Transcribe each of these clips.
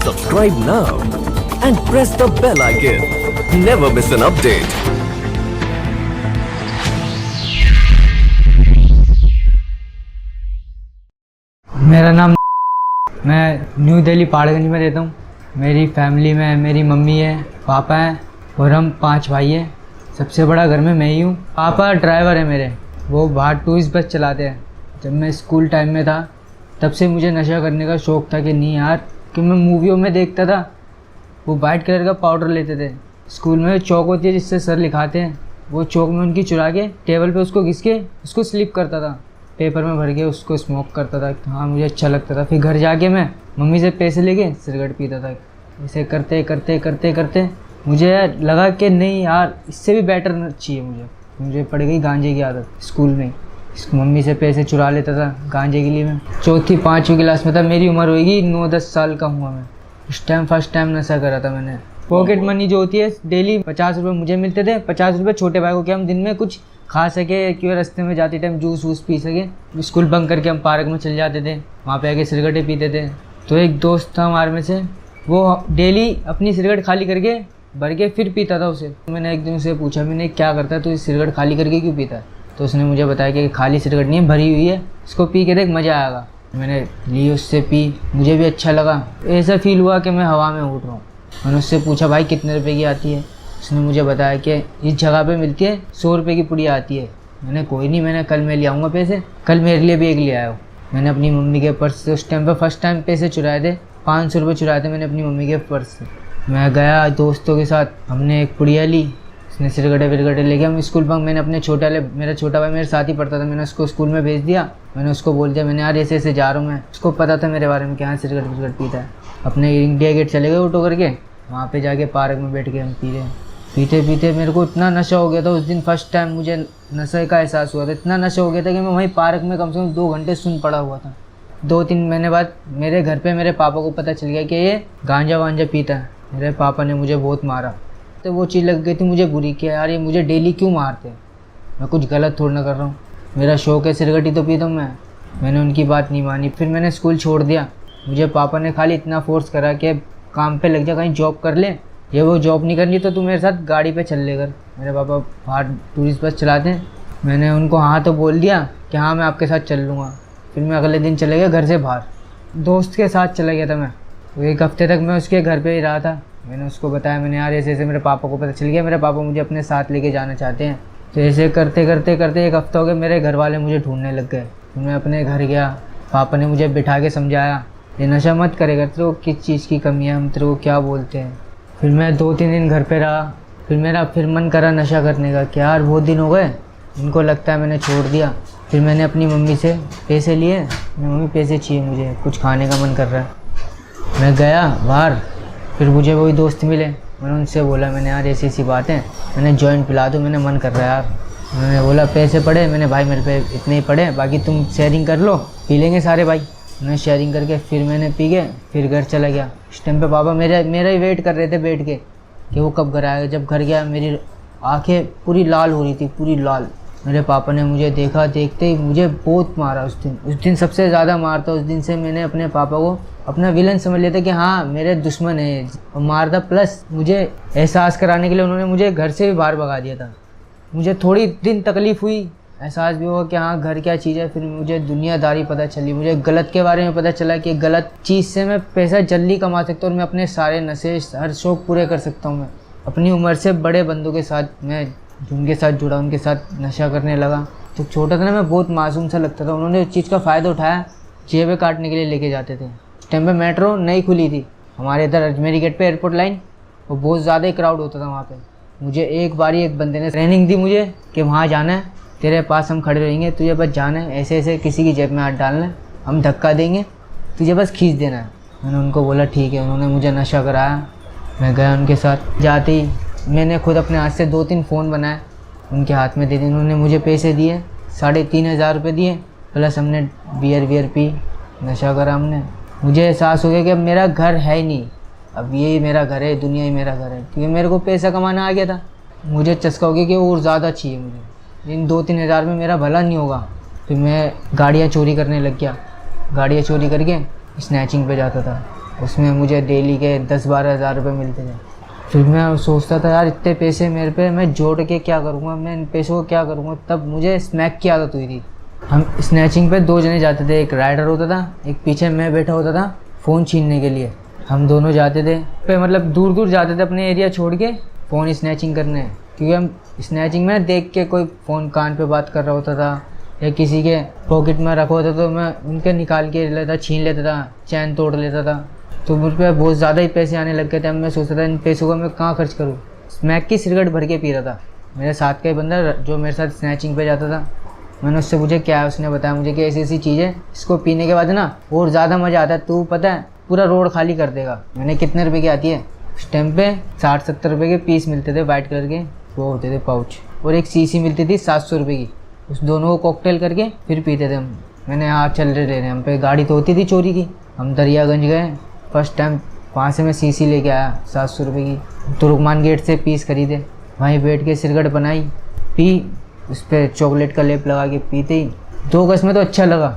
Subscribe now and press the bell icon. Never miss an update. मेरा नाम मैं new Delhi Paharganj में रहता हूँ। मेरी फैमिली में मेरी मम्मी है, पापा हैं और हम 5 भाई हैं। सबसे बड़ा घर में मैं ही हूँ। पापा ड्राइवर है मेरे, वो बाहर टूरिस्ट बस चलाते हैं। जब मैं स्कूल टाइम में था तब से मुझे नशा करने का शौक़ था कि नहीं यार, कि मैं मूवियों में देखता था वो वाइट कलर का पाउडर लेते थे। स्कूल में चौक होती है जिससे सर लिखाते हैं, वो चौक में उनकी चुरा के टेबल पे उसको घिस के उसको स्लिप करता था, पेपर में भर के उसको स्मोक करता था। हाँ, मुझे अच्छा लगता था। फिर घर जाके मैं मम्मी से पैसे लेके सिगरेट पीता था। इसे करते करते करते करते मुझे लगा कि नहीं यार, इससे भी बेटर चाहिए मुझे पड़ गई गांजे की आदत। स्कूल में मम्मी से पैसे चुरा लेता था गांजे के लिए। मैं 4th 5वीं क्लास में था, मेरी उम्र होगी 9-10 साल का हुआ मैं। इस टाइम फर्स्ट टाइम नशा करा था मैंने। पॉकेट मनी जो होती है डेली 50 रुपये मुझे मिलते थे। 50 रुपये छोटे भाई को कि हम दिन में कुछ खा सके, कि रास्ते में जाते टाइम जूस वूस पी सके। स्कूल बंक करके हम पार्क में चले जाते थे, वहाँ पे आके सिगरेटें पीते थे। तो एक दोस्त था हमारे में से, वो डेली अपनी सिगरेट खाली करके भर के फिर पीता था उसे। मैंने एक दिन उसे पूछा, मैंने क्या करता है तो इस सिगरेट खाली करके क्यों पीता है? तो उसने मुझे बताया कि खाली सिगरेट नहीं है, भरी हुई है, इसको पी के देख मज़ा आएगा। मैंने ली, उससे पी, मुझे भी अच्छा लगा। ऐसा फील हुआ कि मैं हवा में उड़ रहा हूँ। मैंने उससे पूछा भाई कितने रुपए की आती है? उसने मुझे बताया कि इस जगह पे मिलती है 100 रुपये की पुड़िया आती है। मैंने कोई नहीं, मैंने कल मैं ले आऊँगा पैसे। कल मेरे लिए भी एक ले आया हूँ। मैंने अपनी मम्मी के पर्स से उस टाइम पर फर्स्ट टाइम पैसे चुराए थे, 500 रुपये चुराए थे मैंने अपनी मम्मी के पर्स से। मैं गया दोस्तों के साथ, हमने एक पुड़िया ली, उसने सिगरेटे विरगटे लेके हम स्कूल बंक। मैंने अपने मेरा छोटा भाई मेरे साथ ही पढ़ता था, मैंने उसको स्कूल में भेज दिया। मैंने उसको बोल दिया, मैंने यार ऐसे जा रहा हूँ मैं। उसको पता था मेरे बारे में कि हाँ सिगरेट विरगट पीता है। अपने इंडिया गेट चले गए ऑटो करके, वहाँ पे जाके पार्क में बैठ के हम पी रहे हैं। पीते पीते मेरे को इतना नशा हो गया था उस दिन, फर्स्ट टाइम मुझे नशे का एहसास हुआ था। इतना नशा हो गया था कि मैं वहीं पार्क में कम से कम 2 घंटे सुन पड़ा हुआ था। 2-3 महीने बाद मेरे घर पे मेरे पापा को पता चल गया कि ये गांजा वांजा पीता है। मेरे पापा ने मुझे बहुत मारा। तो वो चीज़ लग गई थी मुझे बुरी, कि यार ये मुझे डेली क्यों मारते हैं, मैं कुछ गलत थोड़ा ना कर रहा हूँ, मेरा शौक़ है सिगरेट ही तो पीता हूँ मैं। मैंने उनकी बात नहीं मानी, फिर मैंने स्कूल छोड़ दिया। मुझे पापा ने खाली इतना फोर्स करा कि काम पे लग जा, कहीं जॉब कर ले, ये वो जॉब नहीं करनी तो तू मेरे साथ गाड़ी पे चल लेकर। मेरे पापा बाहर टूरिस्ट बस चलाते हैं। मैंने उनको हाँ तो बोल दिया कि हाँ मैं आपके साथ चल लूँगा। फिर मैं अगले दिन चले गया घर से बाहर, दोस्त के साथ चला गया था मैं। 1 हफ्ते तक मैं उसके घर पे ही रहा था। मैंने उसको बताया, मैंने यार ऐसे ऐसे मेरे पापा को पता चल गया, मेरे पापा मुझे अपने साथ लेके जाना चाहते हैं। तो ऐसे करते करते करते 1 हफ्ता हो गया, मेरे घर वाले मुझे ढूंढने लग गए। फिर मैं अपने घर गया, पापा ने मुझे बिठा के समझाया, ये नशा मत करेगा, तेरे को किस चीज़ की कमी है, हम तेरे को क्या बोलते हैं। फिर मैं 2-3 दिन घर पे रहा। फिर मेरा मन करा नशा करने का, कि यार बहुत दिन हो गए, इनको लगता है मैंने छोड़ दिया। फिर मैंने अपनी मम्मी से पैसे लिए, मम्मी पैसे चाहिए मुझे, कुछ खाने का मन कर रहा है। मैं गया बाहर, फिर मुझे वही दोस्त मिले। मैंने उनसे बोला, मैंने यार ऐसी ऐसी बात है, मैंने जॉइंट पिला दो, मैंने मन कर रहा है यार। उन्होंने बोला पैसे पड़े? मैंने भाई मेरे पे इतने ही पड़े, बाकी तुम शेयरिंग कर लो, पी लेंगे सारे भाई। उन्होंने शेयरिंग करके फिर मैंने पी गए, फिर घर चला गया। इस टाइम पे पापा मेरा ही वेट कर रहे थे बैठ के कि वो कब घर आएगा। जब घर गया मेरी आँखें पूरी लाल हो रही थी, पूरी लाल। मेरे पापा ने मुझे देखा, देखते ही मुझे बहुत मारा उस दिन सबसे ज़्यादा मार था। उस दिन से मैंने अपने पापा को अपना विलन समझ लिया था कि हाँ मेरे दुश्मन है, मार था। प्लस मुझे एहसास कराने के लिए उन्होंने मुझे घर से भी बाहर भगा दिया था। मुझे थोड़ी दिन तकलीफ़ हुई, एहसास भी हुआ कि हाँ घर क्या चीज़ है। फिर मुझे दुनियादारी पता चली, मुझे गलत के बारे में पता चला कि गलत चीज़ से मैं पैसा जल्दी कमा सकता हूँ और मैं अपने सारे नशे हर शौक़ पूरे कर सकता हूँ। मैं अपनी उम्र से बड़े बंदों के साथ, मैं जिनके साथ जुड़ा उनके साथ नशा करने लगा। तो छोटा था ना, मैं बहुत मासूम सा लगता था। उन्होंने उस चीज़ का फ़ायदा उठाया, जेबें काटने के लिए लेके जाते थे। उस टाइम पे मेट्रो नई खुली थी हमारे इधर अजमेरी गेट पे, एयरपोर्ट लाइन, वो बहुत ज़्यादा ही क्राउड होता था वहाँ पे। मुझे एक बारी एक बंदे ने ट्रेनिंग दी मुझे कि वहाँ जाना है, तेरे पास हम खड़े रहेंगे, तुझे बस जाना है, ऐसे ऐसे किसी की जेब में हाथ डालना है, हम धक्का देंगे, तुझे बस खींच देना है। मैंने उनको बोला ठीक है। उन्होंने मुझे नशा कराया, मैं गया उनके साथ। जाते ही मैंने खुद अपने हाथ से 2-3 फ़ोन बनाए, उनके हाथ में दे दिए। उन्होंने मुझे पैसे दिए, 3,500 रुपये दिए, प्लस हमने बियर पी, नशा करा हमने। मुझे एहसास हो गया कि अब मेरा घर है ही नहीं, अब यही मेरा घर है, दुनिया ही मेरा घर है, क्योंकि मेरे को पैसा कमाना आ गया था। मुझे चस्का हो गया कि और ज़्यादा चाहिए मुझे, इन 2-3 हज़ार में मेरा भला नहीं होगा। फिर मैं गाड़ियाँ चोरी करने लग गया, गाड़ियाँ चोरी करके स्नैचिंग पे जाता था। उसमें मुझे डेली के 10-12 हज़ार रुपये मिलते थे। फिर मैं सोचता था यार इतने पैसे मेरे पे मैं जोड़ के क्या करूँगा, मैं इन पैसों को क्या करूँगा। तब मुझे स्मैक की आदत हुई थी। हम स्नैचिंग पे 2 जने जाते थे, एक राइडर होता था, एक पीछे मैं बैठा होता था फ़ोन छीनने के लिए। हम दोनों जाते थे पे मतलब दूर दूर जाते थे अपने एरिया छोड़ के फ़ोन स्नैचिंग करने, क्योंकि हम स्नैचिंग में देख के कोई फ़ोन कान पे बात कर रहा होता था या किसी के पॉकेट में रखा होता तो मैं उनके निकाल के लेता, छीन लेता था, चैन तोड़ लेता था। तो मुझ पर बहुत ज़्यादा ही पैसे आने लग गए थे। मैं सोचता था इन पैसों को मैं कहाँ खर्च करूँ। स्मैक की सिगरेट भर के पी रहा था। मेरे साथ का ही बंदा जो मेरे साथ स्नैचिंग पे जाता था, मैंने उससे पूछा क्या है, उसने बताया मुझे कि ऐसी ऐसी चीज़ है, इसको पीने के बाद ना और ज़्यादा मज़ा आता है, तू पता है पूरा रोड खाली कर देगा। मैंने कितने रुपए की आती है, उस टाइम पे 60-70 रुपये के पीस मिलते थे, वाइट कलर के वो होते थे पाउच, और एक सीसी मिलती थी 700 रुपये की। उस दोनों को कॉकटेल करके फिर पीते थे हम। मैंने हाँ चल रहे हम पे गाड़ी तो होती थी चोरी की। हम दरियागंज गए फर्स्ट टाइम, वहाँ से मैं सीसी लेके आया 700 रुपये की। तुर्कमान गेट से पीस खरीदे, वहीं बैठ के सिगरेट बनाई, पी, उस पर चॉकलेट का लेप लगा के पीते ही 2 कस में तो अच्छा लगा,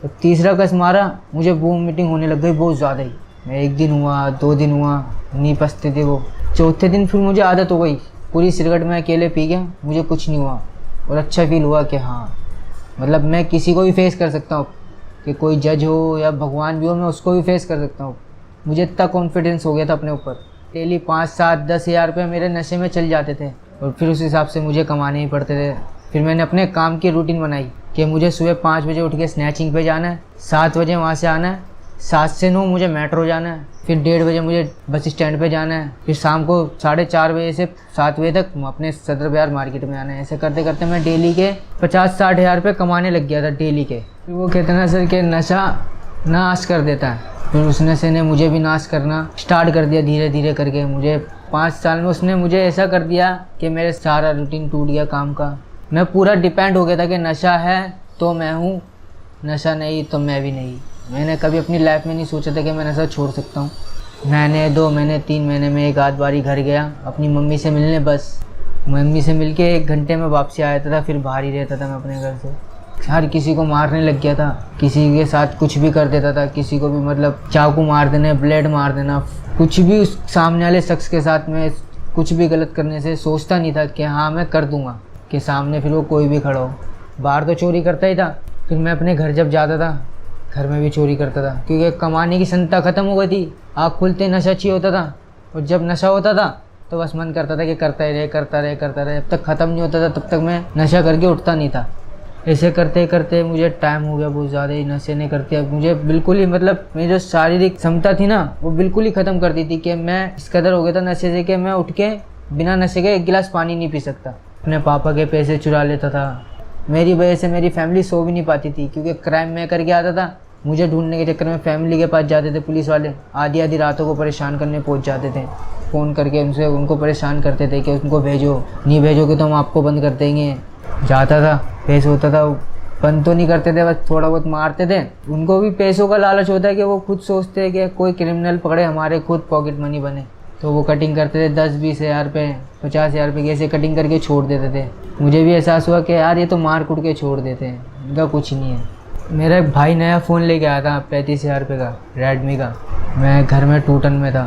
और तीसरा कस मारा मुझे वोमिटिंग होने लग गई बहुत ज़्यादा ही। मैं 1 दिन हुआ, 2 दिन हुआ, नहीं पसते थे वो। चौथे दिन फिर मुझे आदत हो गई, पूरी सिगरेट में अकेले पी गया, मुझे कुछ नहीं हुआ और अच्छा फील हुआ कि हाँ मतलब मैं किसी को भी फेस कर सकता हूँ, कि कोई जज हो या भगवान भी हो, मैं उसको भी फेस कर सकता हूँ। मुझे इतना कॉन्फिडेंस हो गया था अपने ऊपर। डेली 5-7-10 हज़ार रुपये मेरे नशे में चल जाते थे, और फिर उस हिसाब से मुझे कमाने ही पड़ते थे। फिर मैंने अपने काम की रूटीन बनाई कि मुझे सुबह 5 बजे उठ के स्नैचिंग पे जाना है, 7 बजे वहाँ से आना है, 7 से 9 मुझे मेट्रो जाना है, फिर 1:30 बजे मुझे बस स्टैंड पे जाना है, फिर शाम को 4:30 बजे से 7 बजे तक अपने सदर बाज़ार मार्केट में आना है। ऐसे करते करते मैं डेली के 50-60 हज़ार रुपये कमाने लग गया था डेली के। फिर वो कहते ना सर कि नशा नाश कर देता है, फिर उस नशे ने मुझे भी नाश करना स्टार्ट कर दिया धीरे धीरे करके। मुझे 5 साल में उसने मुझे ऐसा कर दिया कि मेरे सारा रूटीन टूट गया काम का। मैं पूरा डिपेंड हो गया था कि नशा है तो मैं हूँ, नशा नहीं तो मैं भी नहीं। मैंने कभी अपनी लाइफ में नहीं सोचा था कि मैं नशा छोड़ सकता हूँ। मैंने 2 महीने 3 महीने में एक आध बारी घर गया अपनी मम्मी से मिलने, बस मम्मी से मिल के 1 घंटे में वापसी आ जाता था, फिर बाहर ही रहता था मैं अपने घर से। हर किसी को मारने लग गया था, किसी के साथ कुछ भी कर देता था, किसी को भी मतलब चाकू मार देना, ब्लेड मार देना, कुछ भी उस सामने वाले शख्स के साथ में कुछ भी गलत करने से सोचता नहीं था कि हाँ मैं कर दूंगा, कि सामने फिर वो कोई भी खड़ा हो। बाहर तो चोरी करता ही था, फिर मैं अपने घर जब जाता था घर में भी चोरी करता था, क्योंकि कमाने की क्षमता ख़त्म हो गई थी। आँख खुलते नशा चाहिए होता था, और जब नशा होता था तो बस मन करता था कि करता ही रहे करता रहे करता रहे। जब तक ख़त्म नहीं होता था तब तक मैं नशा करके उठता नहीं था। ऐसे करते करते मुझे टाइम हो गया बहुत ज़्यादा ही नशे नहीं करते। अब मुझे बिल्कुल ही मतलब मेरी जो शारीरिक क्षमता थी ना वो बिल्कुल ही ख़त्म कर दी थी, कि मैं इस कदर हो गया था नशे से कि मैं उठ के बिना नशे के 1 गिलास पानी नहीं पी सकता। अपने पापा के पैसे चुरा लेता था, मेरी वजह से मेरी फैमिली सो भी नहीं पाती थी, क्योंकि क्राइम मैं करके आता था। मुझे ढूंढने के चक्कर में फैमिली के पास जाते थे पुलिस वाले, आधी आधी रातों को परेशान करने पहुंच जाते थे, फ़ोन करके उनको परेशान करते थे कि उनको भेजो, नहीं भेजोगे तो हम आपको बंद कर देंगे। जाता था, पेश होता था, बंद तो नहीं करते थे, बस थोड़ा बहुत मारते थे। उनको भी पैसों का लालच होता है कि वो खुद सोचते हैं कि कोई क्रिमिनल पकड़े, हमारे खुद पॉकेट मनी बने, तो वो कटिंग करते थे 10-20 हज़ार रुपये, 50 हज़ार रुपये की ऐसे कटिंग करके छोड़ देते थे। मुझे भी एहसास हुआ कि यार ये तो मार कुट के छोड़ देते हैं, इनका कुछ नहीं है। मेरा एक भाई नया फ़ोन लेके आया था 35 हज़ार रुपये का, रेडमी का। मैं घर में टूटन में था,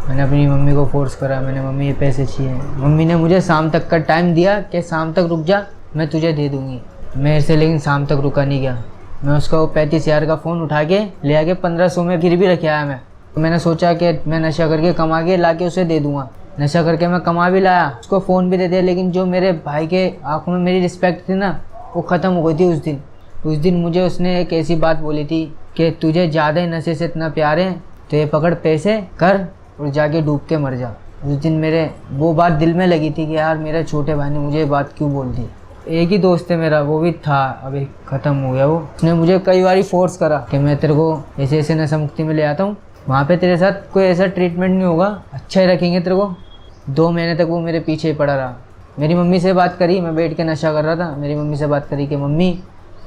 मैंने अपनी मम्मी को फोर्स करा, मैंने मम्मी ये पैसे चाहिए। मम्मी ने मुझे शाम तक का टाइम दिया कि शाम तक रुक जा मैं तुझे दे दूँगी। मेरे से लेकिन शाम तक रुका नहीं गया। मैं उसका वो 35 हज़ार का फ़ोन उठा के ले आके 1500 में गिर भी रखे आया मैं। तो मैंने सोचा कि मैं नशा करके कमा के ला के उसे दे दूँगा। नशा करके मैं कमा भी लाया, उसको फ़ोन भी दे दिया, लेकिन जो मेरे भाई के आँखों में मेरी रिस्पेक्ट थी ना वो ख़त्म हो गई थी उस दिन मुझे उसने एक ऐसी बात बोली थी कि तुझे ज़्यादा ही नशे से इतना प्यार है तो ये पकड़ पैसे कर और जाके डूब के मर जा। उस दिन मेरे वो बात दिल में लगी थी कि यार मेरे छोटे भाई ने मुझे ये बात क्यों बोल दी। एक ही दोस्त है मेरा, वो भी था, अभी ख़त्म हो गया वो। उसने मुझे कई बार फोर्स करा कि मैं तेरे को ऐसे ऐसे नशा मुक्ति में ले आता हूँ, वहाँ पे तेरे साथ कोई ऐसा ट्रीटमेंट नहीं होगा, अच्छा ही रखेंगे तेरे को। 2 महीने तक वो मेरे पीछे ही पड़ा रहा। मेरी मम्मी से बात करी, मैं बैठ के नशा कर रहा था, मेरी मम्मी से बात करी कि मम्मी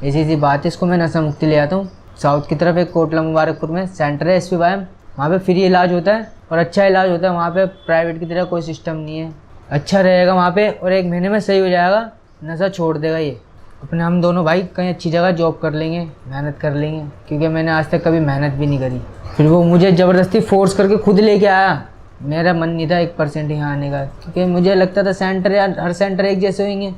ऐसी ऐसी बात है, इसको मैं नशा मुक्ति ले आता हूँ। साउथ की तरफ एक कोटला मुबारकपुर में सेंटर है SPYM, वहाँ पे फ्री इलाज होता है और अच्छा इलाज होता है। वहाँ पे प्राइवेट की तरह कोई सिस्टम नहीं है, अच्छा रहेगा वहाँ पे और 1 महीने में सही हो जाएगा, नशा छोड़ देगा ये। अपने हम दोनों भाई कहीं अच्छी जगह जॉब कर लेंगे, मेहनत कर लेंगे, क्योंकि मैंने आज तक कभी मेहनत भी नहीं करी। फिर वो मुझे ज़बरदस्ती फोर्स करके खुद लेके आया। मेरा मन नहीं था 1% यहाँ आने का, क्योंकि मुझे लगता था सेंटर या हर सेंटर एक जैसे होंगे।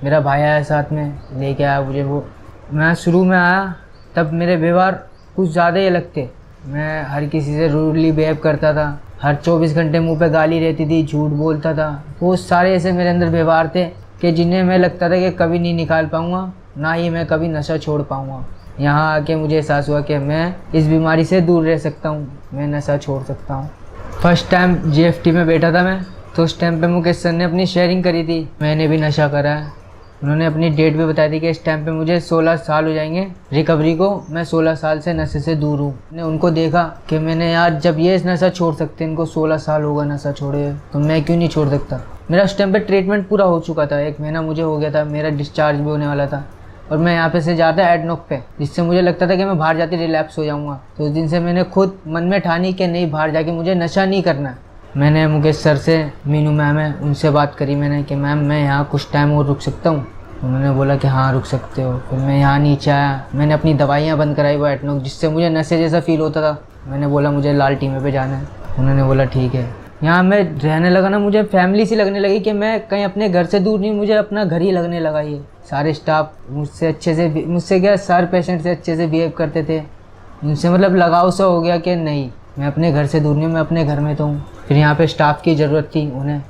मेरा भाई आया साथ में, लेके आया मुझे वो। मैं शुरू में आया तब मेरे व्यवहार कुछ ज़्यादा ही अलग थे। मैं हर किसी से रूडली बिहेव करता था, हर 24 घंटे मुंह पे गाली रहती थी, झूठ बोलता था। वो सारे ऐसे मेरे अंदर व्यवहार थे कि जिन्हें मैं लगता था कि कभी नहीं निकाल पाऊँगा, ना ही मैं कभी नशा छोड़ पाऊँगा। यहाँ आके मुझे एहसास हुआ कि मैं इस बीमारी से दूर रह सकता हूँ, मैं नशा छोड़ सकता हूँ। फर्स्ट टाइम GFT में बैठा था मैं, तो उस टाइम पे मुकेश सर ने अपनी शेयरिंग करी थी। मैंने भी नशा करा है। उन्होंने अपनी डेट भी बताई थी कि इस टाइम पे मुझे 16 साल हो जाएंगे रिकवरी को। मैं 16 साल से नशे से दूर हूँ। मैंने उनको देखा कि मैंने यार जब ये नशा छोड़ सकते, इनको 16 साल होगा नशा छोड़े, तो मैं क्यों नहीं छोड़ सकता। मेरा उस टाइम पे ट्रीटमेंट पूरा हो चुका था, 1 महीना मुझे हो गया था, मेरा डिस्चार्ज भी होने वाला था। और मैं यहाँ पे से जाता एडनॉक पे, जिससे मुझे लगता था कि मैं बाहर जाके रिलैप्स हो जाऊँगा। तो उस दिन से मैंने खुद मन में ठानी कि नहीं, बाहर जाके मुझे नशा नहीं करना। मैंने मुकेश सर से, मीनू मैम है, उनसे बात करी मैंने कि मैम मैं यहाँ कुछ टाइम और रुक सकता हूँ। उन्होंने बोला कि हाँ रुक सकते हो। फिर मैं यहाँ नीचे आया, मैंने अपनी दवाइयाँ बंद कराई वो एडनॉक, जिससे मुझे नशे जैसा फील होता था। मैंने बोला मुझे लाल टीमे पे जाना है। उन्होंने बोला ठीक है। यहाँ मैं रहने लगा ना, मुझे फैमिली सी लगने लगी कि मैं कहीं अपने घर से दूर नहीं, मुझे अपना घर ही लगने लगा। ये सारे स्टाफ मुझसे अच्छे से, मुझसे क्या सारे पेशेंट से अच्छे से बिहेव करते थे। उनसे मतलब लगाव सा हो गया कि नहीं, मैं अपने घर से दूर नहीं, मैं अपने घर में तो हूँ। फिर यहाँ पे स्टाफ की ज़रूरत थी उन्हें,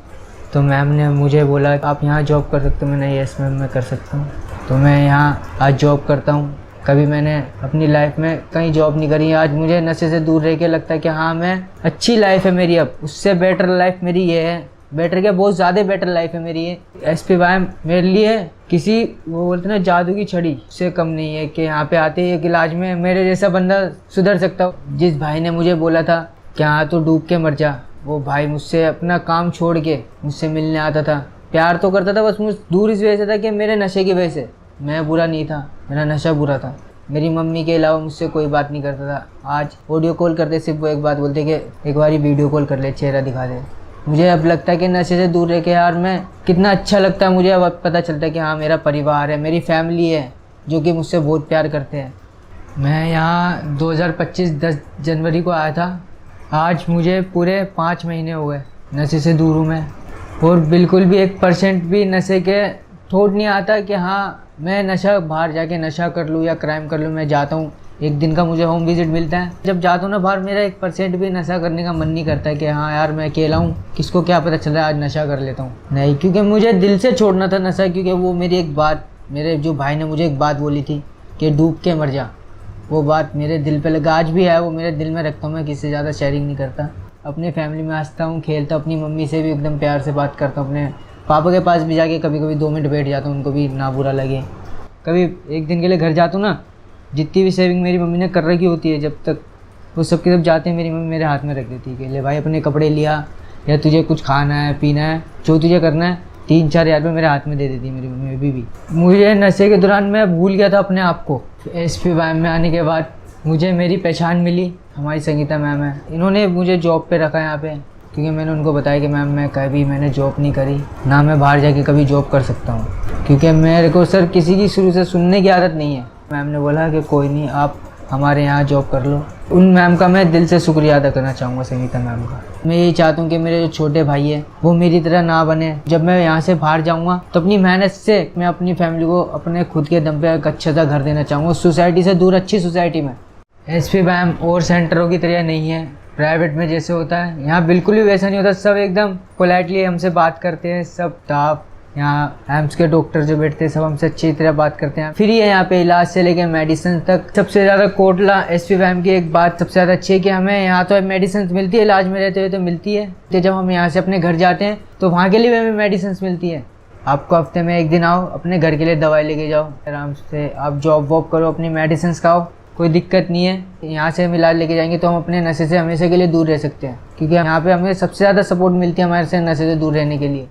तो मैम ने मुझे बोला आप यहाँ जॉब कर सकते हो। मैंने यस मैम मैं कर सकता हूँ। तो मैं यहाँ आज जॉब करता हूँ। कभी मैंने अपनी लाइफ में कहीं जॉब नहीं करी। आज मुझे नशे से दूर रह के लगता है कि हाँ मैं अच्छी लाइफ है मेरी, अब उससे बेटर लाइफ मेरी ये है। बेटर क्या, बहुत ज़्यादा बेटर लाइफ है मेरी ये। SP व्यायाम मेरे लिए किसी वो बोलते ना जादू की छड़ी से कम नहीं है कि यहाँ पे आते एक इलाज में मेरे जैसा बंदा सुधर सकता हो। जिस भाई ने मुझे बोला था कि हाँ तो डूब के मर जा, वो भाई मुझसे अपना काम छोड़ के मुझसे मिलने आता था। प्यार तो करता था, बस मुझ दूर इस वजह से था कि मेरे नशे की वजह से। मैं बुरा नहीं था, मेरा नशा बुरा था। मेरी मम्मी के अलावा मुझसे कोई बात नहीं करता था। आज ऑडियो कॉल करते सिर्फ वो एक बात बोलते कि एक बार वीडियो कॉल कर ले, चेहरा दिखा दे। मुझे अब लगता है कि नशे से दूर रह के यार मैं कितना अच्छा लगता है। मुझे अब पता चलता है कि हाँ मेरा परिवार है, मेरी फैमिली है जो कि मुझसे बहुत प्यार करते हैं। मैं यहाँ 2025 10 जनवरी को आया था। आज मुझे पूरे 5 महीने हो गए नशे से दूर हूँ मैं, और बिल्कुल भी 1% भी नशे के थॉट नहीं आता कि हाँ मैं नशा बाहर जाके नशा कर लूँ या क्राइम कर लूँ। मैं जाता हूँ, एक दिन का मुझे होम विजिट मिलता है। जब जाता हूँ ना बाहर, मेरा 1% भी नशा करने का मन नहीं करता है कि हाँ यार मैं अकेला हूँ, किसको क्या पता चल रहा है आज नशा कर लेता हूँ। नहीं, क्योंकि मुझे दिल से छोड़ना था नशा। क्योंकि वो मेरी एक बात, मेरे जो भाई ने मुझे एक बात बोली थी कि डूब के मर जा, वो बात मेरे दिल पे लगा, आज भी है, वो मेरे दिल में रखता हूँ। मैं किसी से ज़्यादा शेयरिंग नहीं करता, अपनी फैमिली में हंसता हूँ, खेलता हूँ, अपनी मम्मी से भी एकदम प्यार से बात करता हूँ। अपने पापा के पास भी जाके कभी कभी 2 मिनट बैठ जाता हूँ, उनको भी ना बुरा लगे। कभी एक दिन के लिए घर जाता हूँ ना, जितनी भी सेविंग मेरी मम्मी ने कर रखी होती है जब तक, वो सब के सब जाते हैं मेरी मम्मी मेरे हाथ में रख देती है कि ले भाई अपने कपड़े लिया, या तुझे कुछ खाना है पीना है, जो तुझे करना है, 3-4 हज़ार रुपये मेरे हाथ में दे देती है मेरी मम्मी अभी भी। मुझे नशे के दौरान मैं भूल गया था अपने आप को। SP व्यायाम में आने के बाद मुझे मेरी पहचान मिली। हमारी संगीता मैम है, इन्होंने मुझे जॉब पे रखा यहाँ पे, क्योंकि मैंने उनको बताया कि मैम मैं कभी मैंने जॉब नहीं करी, ना मैं बाहर जाके कभी जॉब कर सकता हूँ, क्योंकि मेरे को सर किसी की शुरू से सुनने की आदत नहीं है। मैम ने बोला कि कोई नहीं, आप हमारे यहाँ जॉब कर लो। उन मैम का मैं दिल से शुक्रिया अदा करना चाहूँगा, संगीता मैम का। मैं यही चाहता हूँ कि मेरे जो छोटे भाई हैं वो मेरी तरह ना बने। जब मैं यहाँ से बाहर जाऊँगा तो अपनी मेहनत से मैं अपनी फैमिली को अपने खुद के दम पे एक अच्छा सा घर देना चाहूँगा, सोसाइटी से दूर, अच्छी सोसाइटी में। SP व्यायाम और सेंटरों की तरह नहीं है प्राइवेट में जैसे होता है, यहाँ बिल्कुल भी वैसा नहीं होता। सब एकदम पोलाइटली हमसे बात करते हैं, सब स्टाफ यहाँ एम्स के डॉक्टर जो बैठते हैं सब हमसे अच्छी तरह बात करते हैं। फ्री है यहाँ पे इलाज से लेके मेडिसिन तक। सबसे ज़्यादा कोटला SP व्यायाम की एक बात सबसे ज़्यादा अच्छी है कि हमें यहाँ तो मेडिसिन मिलती है, इलाज में रहते हुए तो मिलती है, तो जब हम यहाँ से अपने घर जाते हैं तो वहाँ के लिए भी हमें मेडिसिन मिलती है। आपको हफ्ते में 1 दिन आओ, अपने घर के लिए दवाई लेके जाओ, आराम से आप जॉब वॉब करो, अपनी मेडिसिन खाओ, कोई दिक्कत नहीं है। यहाँ से हम इलाज लेके जाएंगे तो हम अपने नशे से हमेशा के लिए दूर रह सकते हैं, क्योंकि यहाँ पे हमें सबसे ज़्यादा सपोर्ट मिलती है हमारे से नशे से दूर रहने के लिए।